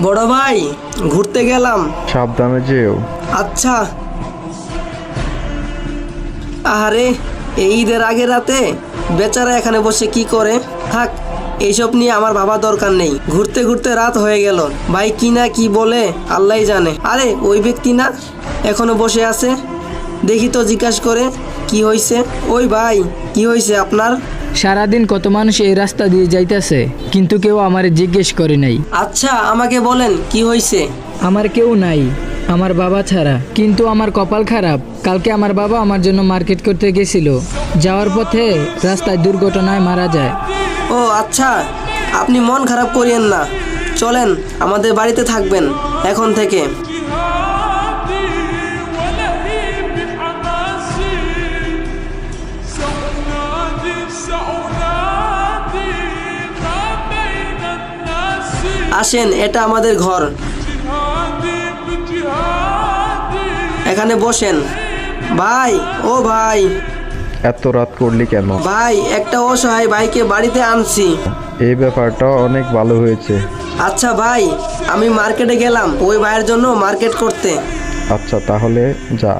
বড় ভাই, ঘুরতে গেলাম। সাবধানে যেও। আচ্ছা। আরে, এই ঈদের আগে রাতে বেচারা এখানে বসে কি করে? থাক, এইসব নিয়ে আমার ভাবা দরকার নেই। ঘুরতে ঘুরতে রাত হয়ে গেল। ভাই কি না কি বলে আল্লাহই জানে। আরে ওই ব্যক্তি না এখনো বসে আছে? দেখি তো জিজ্ঞাসা করে কি হয়েছে। ওই ভাই, কি হয়েছে আপনার? সারাদিন কত মানুষ এই রাস্তা দিয়ে যাইতেছে, কিন্তু কেউ আমারে জিজ্ঞেস করে নাই। আচ্ছা, আমাকে বলেন কি হয়েছে। আমার কেউ নাই, আমার বাবা ছাড়া। কিন্তু আমার কপাল খারাপ, কালকে আমার বাবা আমার জন্য মার্কেট করতে গেছিল। যাওয়ার পথে রাস্তায় দুর্ঘটনায় মারা যায়। ও আচ্ছা, আপনি মন খারাপ করিয়েন না। চলেন, আমাদের বাড়িতে থাকবেন এখন থেকে। আসেন, এটা আমাদের ঘর। এখানে বসেন। ভাই, ও ভাই। এত রাত করলি কেন? ভাই, একটা অসহায় ভাইকে বাড়িতে আনছি। এই ব্যাপারটা অনেক ভালো হয়েছে। আচ্ছা ভাই, আমি মার্কেটে গেলাম ওই ভাইয়ের জন্য মার্কেট করতে। আচ্ছা তাহলে যা।